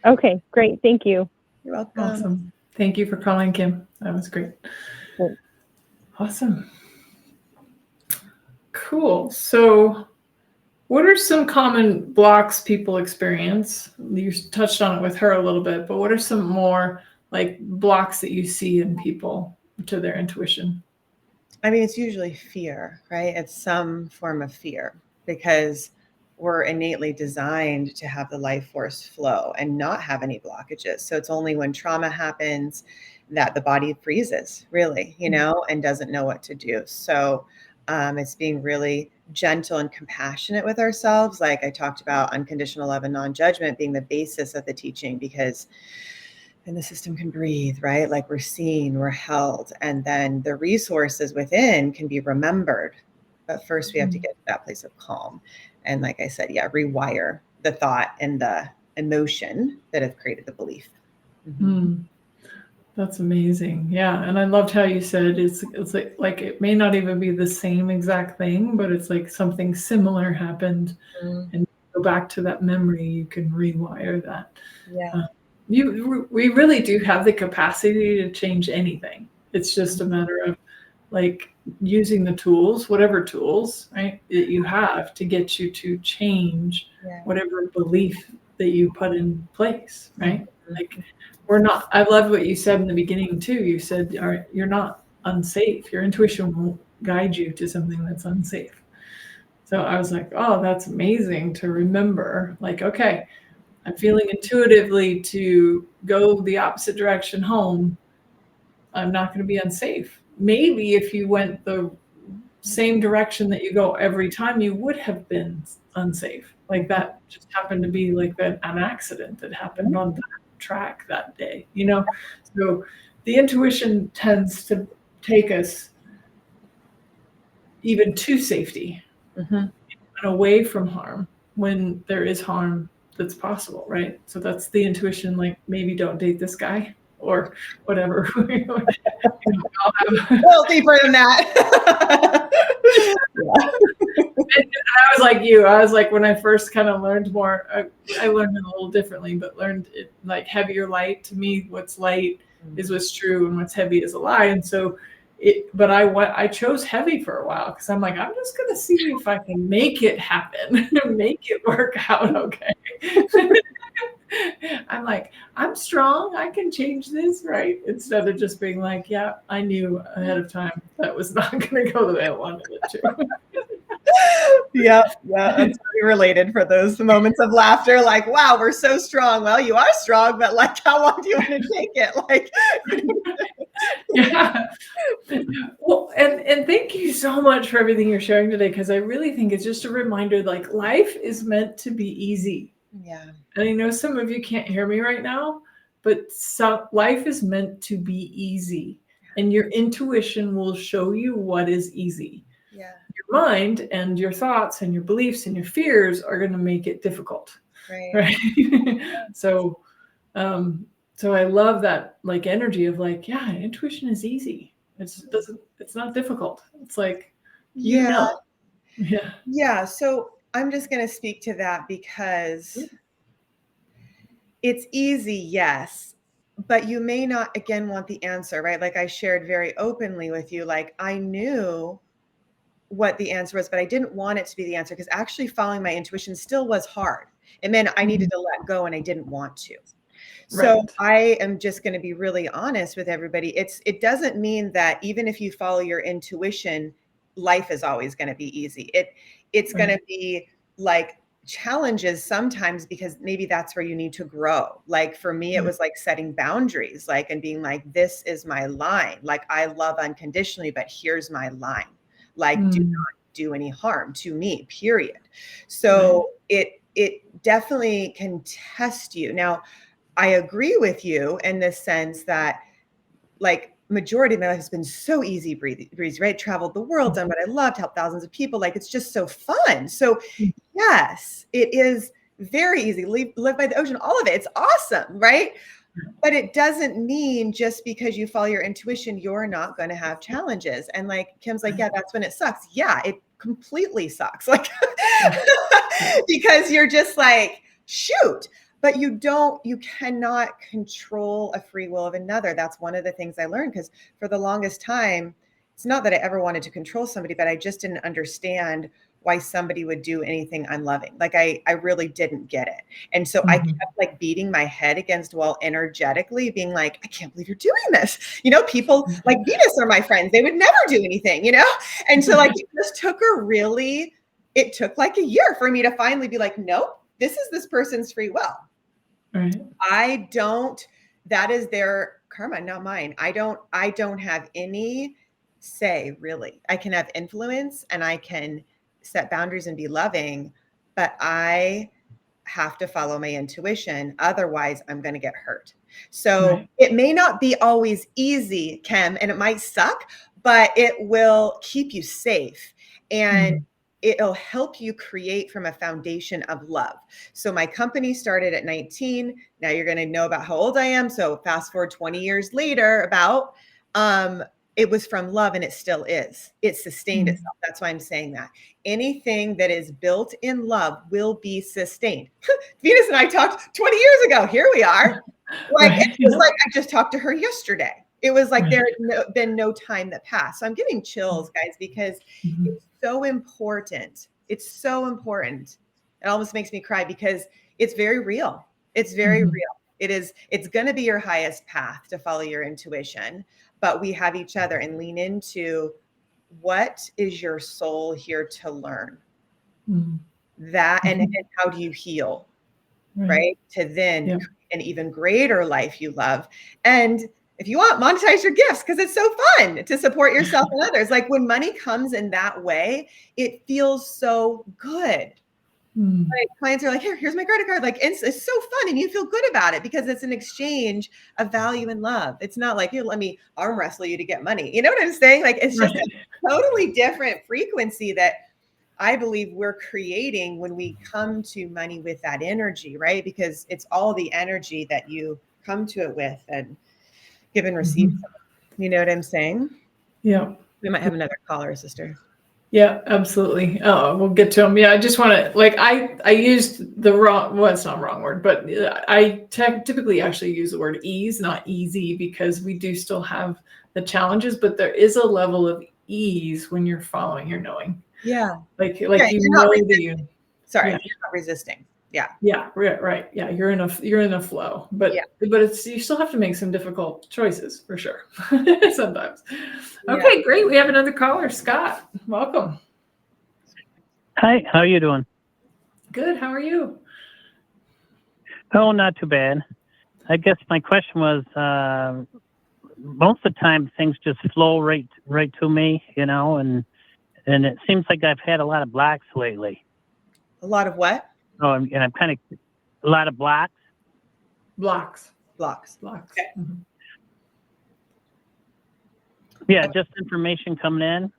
Speaker 5: Okay, great. Thank you.
Speaker 3: You're welcome.
Speaker 2: Awesome. Thank you for calling, Kim. That was great.
Speaker 5: Cool.
Speaker 2: Awesome. Cool. So what are some common blocks people experience? You touched on it with her a little bit, but what are some more like blocks that you see in people to their intuition?
Speaker 3: I mean, it's usually fear, right? It's some form of fear, because we're innately designed to have the life force flow and not have any blockages. So it's only when trauma happens that the body freezes, really, and doesn't know what to do. So it's being really gentle and compassionate with ourselves. Like I talked about, unconditional love and non-judgment being the basis of the teaching, because then the system can breathe, right? Like we're seen, we're held, and then the resources within can be remembered. But first we have to get to that place of calm. And like I said, rewire the thought and the emotion that have created the belief.
Speaker 2: Mm-hmm. That's amazing. Yeah. And I loved how you said it's like it may not even be the same exact thing, but it's like something similar happened. And go back to that memory, you can rewire that.
Speaker 3: Yeah.
Speaker 2: We really do have the capacity to change anything. It's just a matter of like using the tools, whatever tools, right, that you have to get you to change whatever belief that you put in place, right? Like I love what you said in the beginning too. You said you're not unsafe. Your intuition won't guide you to something that's unsafe. So I was like, oh, that's amazing to remember. Like, okay, I'm feeling intuitively to go the opposite direction home. I'm not going to be unsafe. Maybe if you went the same direction that you go every time, you would have been unsafe. Like that just happened to be like an accident that happened on that track that day, So the intuition tends to take us even to safety and away from harm when there is harm that's possible, right? So that's the intuition, like maybe don't date this guy or whatever.
Speaker 3: Well, deeper than that.
Speaker 2: And I was like you. I was like, when I first kind of learned more, I learned it a little differently, but learned it like heavy or light. To me, what's light is what's true, and what's heavy is a lie. And so but I chose heavy for a while because I'm like, I'm just going to see if I can make it happen, make it work out okay. I'm like, I'm strong. I can change this, right? Instead of just being like, yeah, I knew ahead of time that was not going to go the way I wanted it to.
Speaker 3: Yeah, that's pretty related for those moments of laughter. Like, wow, we're so strong. Well, you are strong, but like, how long do you want to take it? Like,
Speaker 2: Yeah. Well, and thank you so much for everything you're sharing today, because I really think it's just a reminder, like, life is meant to be easy.
Speaker 3: Yeah.
Speaker 2: And I know some of you can't hear me right now, but life is meant to be easy, and your intuition will show you what is easy.
Speaker 3: Yeah.
Speaker 2: Your mind and your thoughts and your beliefs and your fears are going to make it difficult,
Speaker 3: Right.
Speaker 2: right? So I love that, like, energy of, like, yeah, intuition is easy. It's not difficult. It's like,
Speaker 3: Yeah.
Speaker 2: Yeah.
Speaker 3: Yeah. So I'm just going to speak to that because it's easy, yes, but you may not, again, want the answer, right? Like I shared very openly with you, like I knew what the answer was, but I didn't want it to be the answer, because actually following my intuition still was hard. It meant I needed to let go, and I didn't want to. So
Speaker 2: Right.
Speaker 3: I am just going to be really honest with everybody. It doesn't mean that even if you follow your intuition, life is always going to be easy. It's going to be like challenges sometimes, because maybe that's where you need to grow. Like for me, it was like setting boundaries, like, and being like, this is my line. Like I love unconditionally, but here's my line. Like do not do any harm to me, period. So it definitely can test you. Now, I agree with you in the sense that, like, majority of my life has been so easy breezy, right? Traveled the world, done what I loved, helped thousands of people. Like, it's just so fun. So yes, it is very easy. Live by the ocean, all of it. It's awesome, right? But it doesn't mean just because you follow your intuition, you're not going to have challenges. And like Kim's like, yeah, that's when it sucks. Yeah, it completely sucks. Like, because you're just like, shoot. But you cannot control a free will of another. That's one of the things I learned, because for the longest time, it's not that I ever wanted to control somebody, but I just didn't understand why somebody would do anything unloving. Like I really didn't get it. And so I kept like beating my head against the wall energetically, being like, I can't believe you're doing this. You know, people like Venus are my friends. They would never do anything, you know? And so like it took like a year for me to finally be like, nope, this is this person's free will.
Speaker 2: Right.
Speaker 3: That is their karma, not mine. I don't have any say, really. I can have influence and I can set boundaries and be loving, but I have to follow my intuition. Otherwise, I'm going to get hurt. So it may not be always easy, Kim, and it might suck, but it will keep you safe. And it'll help you create from a foundation of love. So my company started at 19. Now you're going to know about how old I am. So fast forward 20 years later, it was from love, and it still is. It sustained itself. That's why I'm saying that. Anything that is built in love will be sustained. Venus and I talked 20 years ago. Here we are. Like, it was like I just talked to her yesterday. It was like there had been no time that passed. So I'm getting chills, guys, because it's so important. It's so important. It almost makes me cry because it's very real. It's very real. It's going to be your highest path to follow your intuition, but we have each other, and lean into what is your soul here to learn. That and how do you heal, right? To then create an even greater life you love. And if you want, monetize your gifts, because it's so fun to support yourself and others. Like when money comes in that way, it feels so good. Like clients are like, here's my credit card. Like it's so fun, and you feel good about it because it's an exchange of value and love. It's not like, here, let me arm wrestle you to get money. You know what I'm saying? Like it's just a totally different frequency that I believe we're creating when we come to money with that energy, right? Because it's all the energy that you come to it with, and give and receive. You know what I'm saying?
Speaker 2: Yeah.
Speaker 3: We might have another caller, sister.
Speaker 2: Yeah, absolutely. Oh, we'll get to them. Yeah, I just want to, like, I used the wrong, well, it's not wrong word, but I typically actually use the word ease, not easy, because we do still have the challenges, but there is a level of ease when you're following your knowing.
Speaker 3: Yeah.
Speaker 2: Like you know that you.
Speaker 3: Sorry, you're not resisting. Yeah.
Speaker 2: Yeah. Right. Yeah. You're in a flow, but you still have to make some difficult choices for sure. Sometimes. Okay, great. We have another caller, Scott. Welcome.
Speaker 6: Hi, how are you doing?
Speaker 2: Good. How are you?
Speaker 6: Oh, not too bad. I guess my question was, most of the time things just flow right to me, and it seems like I've had a lot of blocks lately.
Speaker 3: A lot of what?
Speaker 6: Oh, and I'm kind of a lot of blocks.
Speaker 2: Blocks.
Speaker 3: Blocks.
Speaker 2: Okay. Mm-hmm.
Speaker 6: Yeah, just information coming in.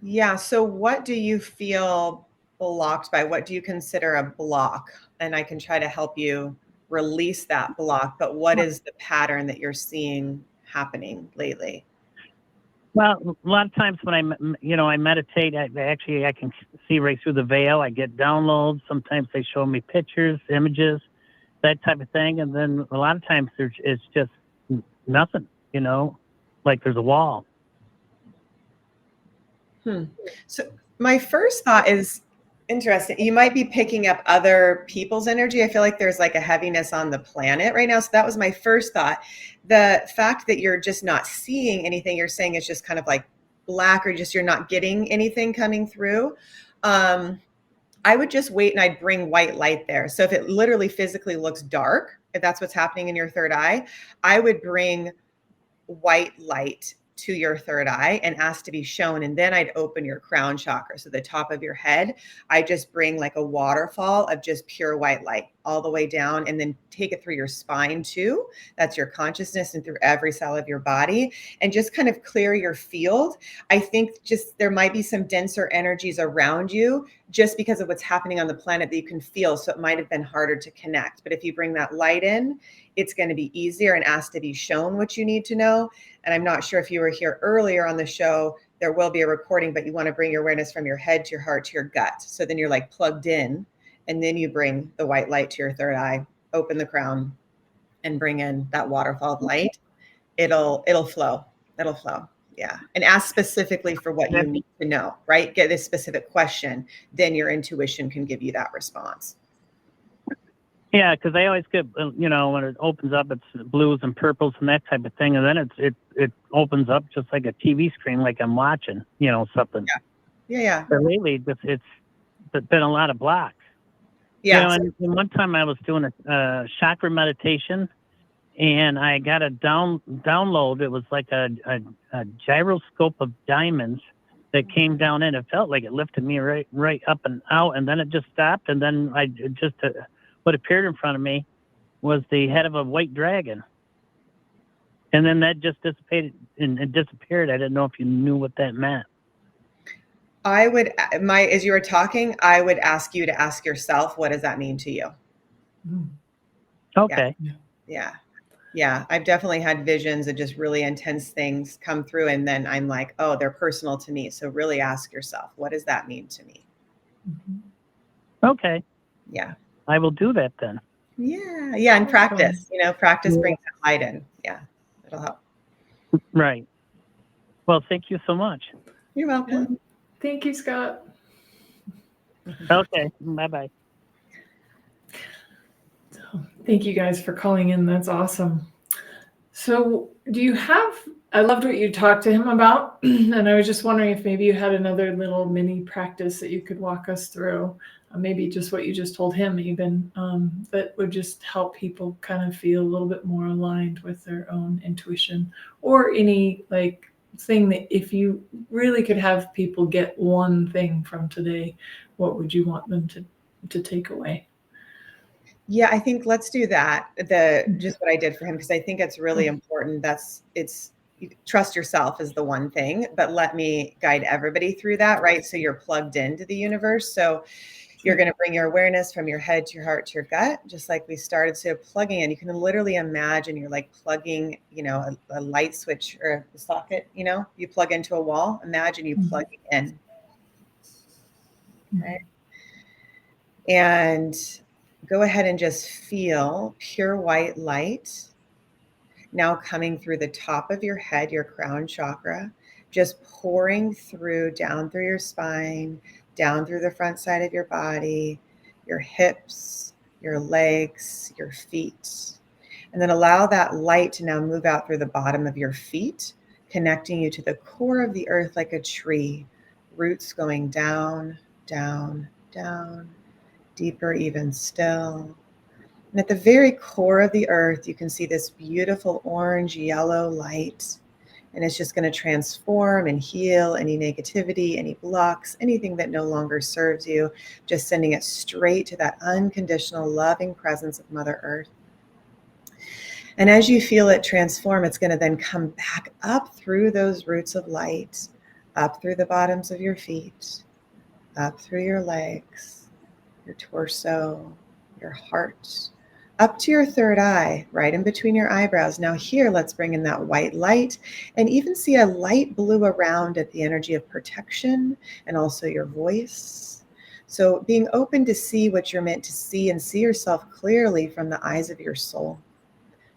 Speaker 3: Yeah. So what do you feel blocked by? What do you consider a block? And I can try to help you release that block, but what is the pattern that you're seeing happening lately?
Speaker 6: Well, a lot of times when I meditate, I can see right through the veil. I get downloads. Sometimes they show me pictures, images, that type of thing. And then a lot of times it's just nothing, like there's a wall.
Speaker 3: So my first thought is interesting. You might be picking up other people's energy. I feel like there's like a heaviness on the planet right now. So that was my first thought. The fact that you're just not seeing anything you're saying is just kind of like black, or just you're not getting anything coming through. I would just wait and I'd bring white light there. So if it literally physically looks dark, if that's what's happening in your third eye, I would bring white light to your third eye and ask to be shown. And then I'd open your crown chakra. So the top of your head, I just bring like a waterfall of just pure white light all the way down, and then take it through your spine too. That's your consciousness, and through every cell of your body, and just kind of clear your field. I think just there might be some denser energies around you just because of what's happening on the planet that you can feel. So it might have been harder to connect. But if you bring that light in, it's going to be easier, and ask to be shown what you need to know. And I'm not sure if you were here earlier on the show, there will be a recording, but you want to bring your awareness from your head to your heart to your gut. So then you're like plugged in, and then you bring the white light to your third eye, open the crown, and bring in that waterfall of light. It'll flow. It'll flow. Yeah. And ask specifically for what you need to know, right? Get this specific question. Then your intuition can give you that response.
Speaker 6: Yeah, because I always get, when it opens up, it's blues and purples and that type of thing, and then it opens up just like a TV screen, like I'm watching, something.
Speaker 3: Yeah.
Speaker 6: But lately, it's been a lot of blocks.
Speaker 3: Yeah.
Speaker 6: And one time I was doing a chakra meditation, and I got a download. It was like a gyroscope of diamonds that came down in. It felt like it lifted me right up and out, and then it just stopped, and then what appeared in front of me was the head of a white dragon. And then that just dissipated and disappeared. I didn't know if you knew what that meant.
Speaker 3: I would, as you were talking, I would ask you to ask yourself, what does that mean to you?
Speaker 6: Okay.
Speaker 3: Yeah. I've definitely had visions of just really intense things come through. And then I'm like, oh, they're personal to me. So really ask yourself, what does that mean to me?
Speaker 6: Okay.
Speaker 3: Yeah.
Speaker 6: I will do that then.
Speaker 3: Yeah. And practice, practice brings that light in. Yeah. It'll help.
Speaker 6: Right. Well, thank you so much.
Speaker 3: You're welcome.
Speaker 2: Thank you, Scott.
Speaker 6: Okay. Bye-bye.
Speaker 2: Thank you guys for calling in. That's awesome. So I loved what you talked to him about. And I was just wondering if maybe you had another little mini practice that you could walk us through. Maybe just what you just told him even, that would just help people kind of feel a little bit more aligned with their own intuition, or any thing that if you really could have people get one thing from today, what would you want them to take away?
Speaker 3: Yeah, I think let's do that. Just what I did for him, because I think it's really important. Trust yourself is the one thing, but let me guide everybody through that, right? So you're plugged into the universe. So you're going to bring your awareness from your head to your heart to your gut, just like we started. So plugging in, you can literally imagine you're like plugging, a light switch or a socket, you plug into a wall. Imagine you plugging in. Okay. And go ahead and just feel pure white light now coming through the top of your head, your crown chakra, just pouring down through your spine, down through the front side of your body, your hips, your legs, your feet. And then allow that light to now move out through the bottom of your feet, connecting you to the core of the earth like a tree, roots going down, down, down, deeper even still. And at the very core of the earth, you can see this beautiful orange yellow light. And it's just going to transform and heal any negativity, any blocks, anything that no longer serves you, just sending it straight to that unconditional loving presence of Mother Earth. And as you feel it transform, it's going to then come back up through those roots of light, up through the bottoms of your feet, up through your legs, your torso, your heart, up to your third eye, right in between your eyebrows. Now here, let's bring in that white light and even see a light blue around it, the energy of protection and also your voice. So being open to see what you're meant to see and see yourself clearly from the eyes of your soul,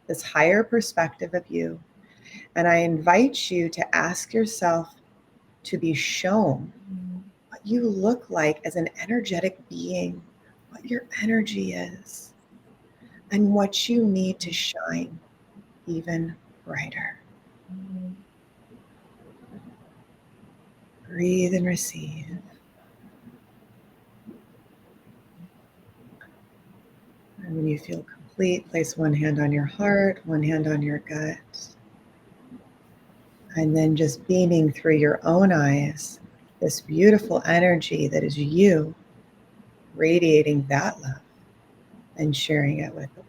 Speaker 3: this higher perspective of you. And I invite you to ask yourself to be shown what you look like as an energetic being, what your energy is, and what you need to shine even brighter. Breathe and receive. And when you feel complete, place one hand on your heart, one hand on your gut. And then just beaming through your own eyes, this beautiful energy that is you, radiating that love and sharing it with the world.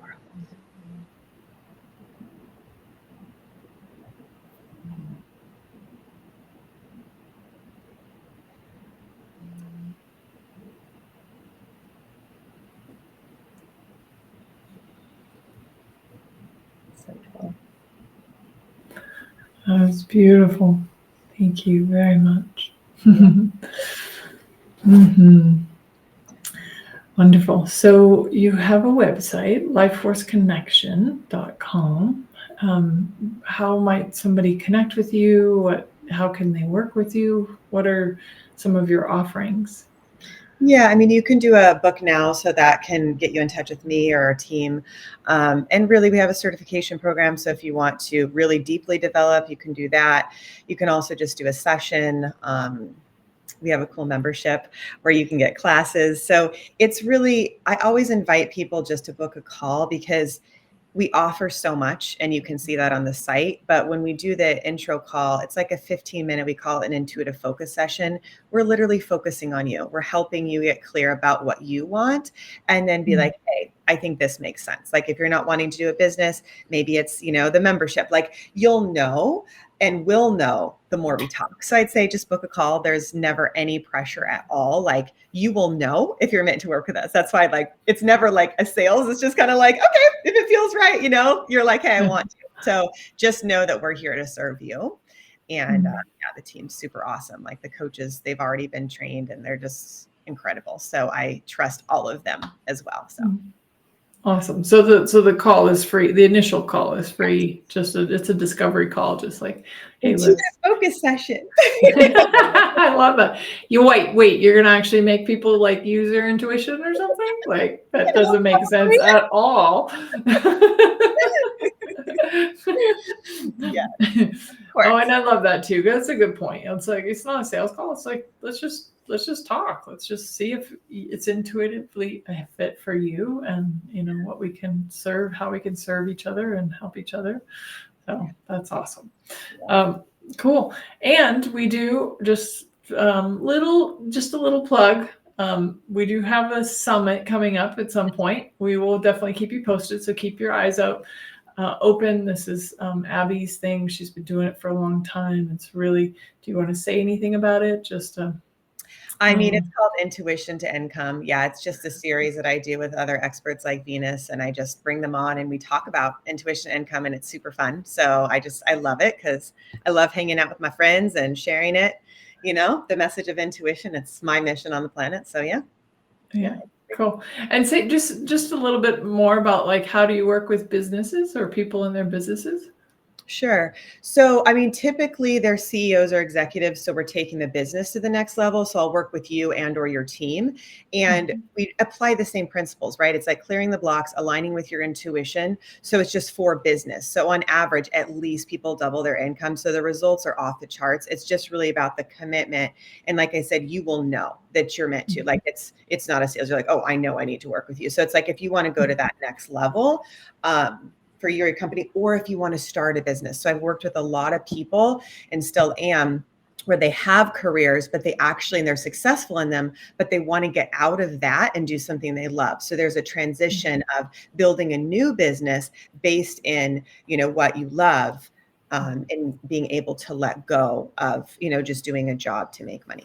Speaker 3: So cool.
Speaker 2: That was beautiful. Thank you very much. Wonderful. So you have a website, lifeforceconnection.com. How might somebody connect with you? How can they work with you? What are some of your offerings?
Speaker 3: Yeah, I mean, you can do a book now, so that can get you in touch with me or our team. And really, we have a certification program. So if you want to really deeply develop, you can do that. You can also just do a session. We have a cool membership where you can get classes. So it's really, I always invite people just to book a call because we offer so much, and you can see that on the site. But when we do the intro call, it's like a 15-minute, we call it an intuitive focus session. We're literally focusing on you. We're helping you get clear about what you want and then be like, hey, I think this makes sense. Like if you're not wanting to do a business, maybe it's, the membership, like you'll know and we'll know the more we talk. So I'd say just book a call. There's never any pressure at all. Like you will know if you're meant to work with us. That's why it's never like a sales. It's just kind of like, okay, if it feels right, you're like, hey, I want to. So just know that we're here to serve you. And the team's super awesome. Like the coaches, they've already been trained and they're just incredible. So I trust all of them as well. So.
Speaker 2: Awesome. So the call is free. The initial call is free. It's a discovery call. Just like, hey,
Speaker 3: let's focus session.
Speaker 2: I love that. You wait. You're gonna actually make people like use their intuition or something? Like that doesn't make sense at all.
Speaker 3: Yeah.
Speaker 2: Oh, and I love that too. That's a good point. It's like it's not a sales call. It's like let's just talk. Let's just see if it's intuitively a fit for you, and what we can serve, how we can serve each other and help each other. So that's awesome. Cool. And we do just a little plug. We do have a summit coming up at some point. We will definitely keep you posted. So keep your eyes out. Open. This is Abby's thing. She's been doing it for a long time. It's really, do you want to say anything about it? Just
Speaker 3: I mean, it's called Intuition to Income. Yeah, it's just a series that I do with other experts like Venus, and I just bring them on and we talk about intuition and income, and it's super fun. So I love it because I love hanging out with my friends and sharing it, the message of intuition. It's my mission on the planet. So yeah.
Speaker 2: Cool. And say just a little bit more about like how do you work with businesses or people in their businesses?
Speaker 3: Sure. So, I mean, typically they're CEOs or executives, so we're taking the business to the next level. So I'll work with you and or your team, and we apply the same principles, right? It's like clearing the blocks, aligning with your intuition. So it's just for business. So on average, at least people double their income. So the results are off the charts. It's just really about the commitment. And like I said, you will know that you're meant to. Like it's not a sales. You're like, oh, I know I need to work with you. So it's like if you want to go to that next level, for your company, or if you want to start a business. So I've worked with a lot of people and still am, where they have careers, but they actually, and they're successful in them, but they want to get out of that and do something they love. So there's a transition of building a new business based in, what you love, and being able to let go of, just doing a job to make money.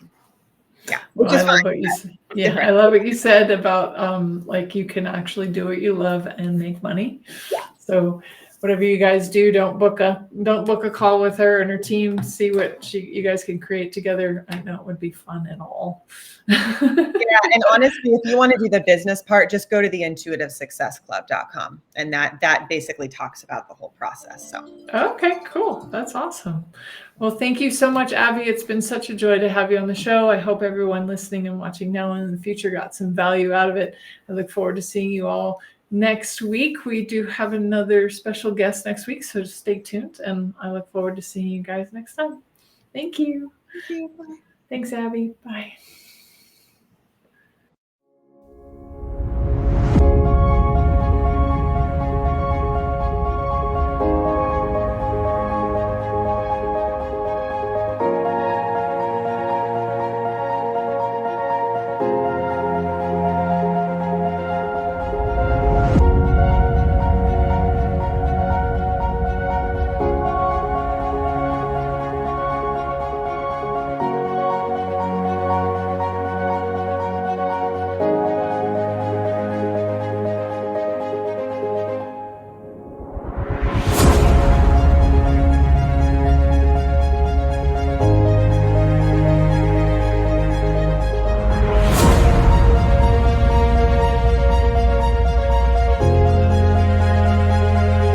Speaker 3: Yeah. Which
Speaker 2: Well,
Speaker 3: is
Speaker 2: I love
Speaker 3: fine.
Speaker 2: what you said. Yeah,
Speaker 3: Different.
Speaker 2: I love what you said about like you can actually do what you love and make money.
Speaker 3: Yeah.
Speaker 2: So whatever you guys do, don't book a call with her and her team. See what you guys can create together. I know it would be fun and all.
Speaker 3: Yeah, and honestly, if you want to do the business part, just go to the intuitivesuccessclub.com, and that basically talks about the whole process. So
Speaker 2: Okay, cool. That's awesome. Well, thank you so much, Abby. It's been such a joy to have you on the show. I hope everyone listening and watching now and in the future got some value out of it. I look forward to seeing you all next week. We do have another special guest next week, so stay tuned, and I look forward to seeing you guys next time. Thank you.
Speaker 3: thank you. Bye.
Speaker 2: Thanks, Abby. Bye.